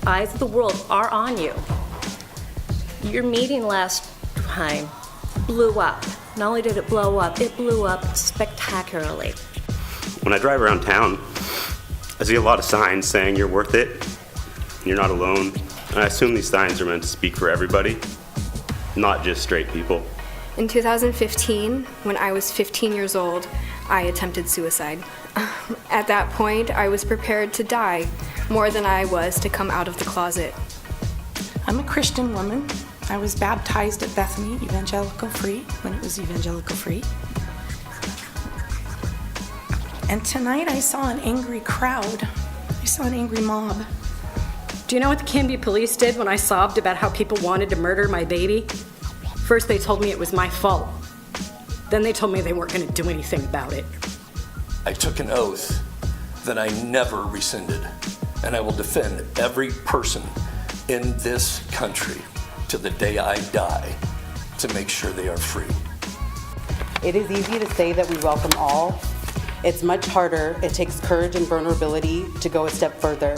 eyes of the world are on you. Your meeting last time blew up. Not only did it blow up, it blew up spectacularly. When I drive around town, I see a lot of signs saying you're worth it, you're not alone. And I assume these signs are meant to speak for everybody, not just straight people. In 2015, when I was 15 years old, I attempted suicide. At that point, I was prepared to die more than I was to come out of the closet. I'm a Christian woman. I was baptized at Bethany Evangelical Free when it was Evangelical Free. And tonight I saw an angry crowd. I saw an angry mob. Do you know what the Canby police did when I sobbed about how people wanted to murder my baby? First they told me it was my fault. Then they told me they weren't going to do anything about it. I took an oath that I never rescinded, and I will defend every person in this country to the day I die to make sure they are free. It is easy to say that we welcome all. It's much harder. It takes courage and vulnerability to go a step further.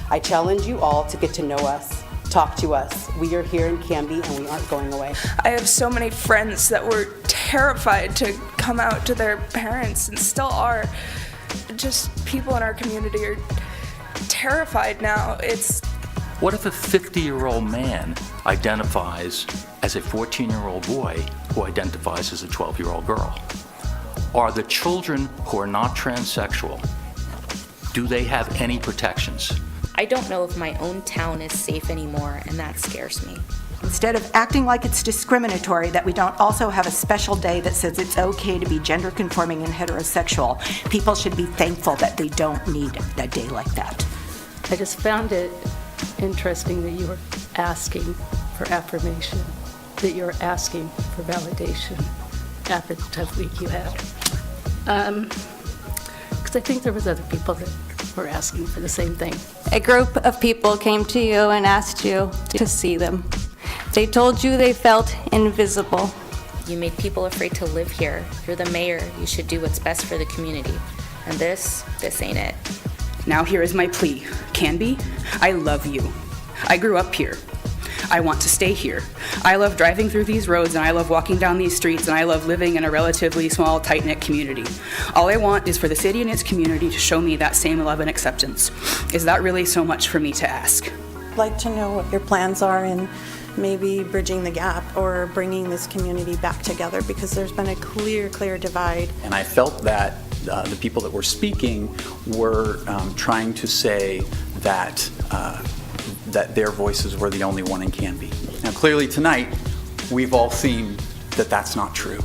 I challenge you all to get to know us, talk to us. We are here in Canby and we aren't going away. I have so many friends that were terrified to come out to their parents and still are. Just people in our community are terrified now. What if a 50-year-old man identifies as a 14-year-old boy who identifies as a 12-year-old girl? Are the children who are not transsexual, do they have any protections? I don't know if my own town is safe anymore, and that scares me. Instead of acting like it's discriminatory that we don't also have a special day that says it's okay to be gender conforming and heterosexual, people should be thankful that they don't need a day like that. I just found it interesting that you were asking for affirmation, that you were asking for validation after the tough week you had. Because I think there was other people that were asking for the same thing. A group of people came to you and asked you to see them. They told you they felt invisible. You made people afraid to live here. You're the mayor. You should do what's best for the community. And this ain't it. Now here is my plea. Canby, I love you. I grew up here. I want to stay here. I love driving through these roads and I love walking down these streets and I love living in a relatively small, tight-knit community. All I want is for the city and its community to show me that same love and acceptance. Is that really so much for me to ask? I'd like to know what your plans are in maybe bridging the gap or bringing this community back together, because there's been a clear divide. And I felt that the people that were speaking were trying to say that that their voices were the only one in Canby. Now clearly tonight, we've all seen that that's not true.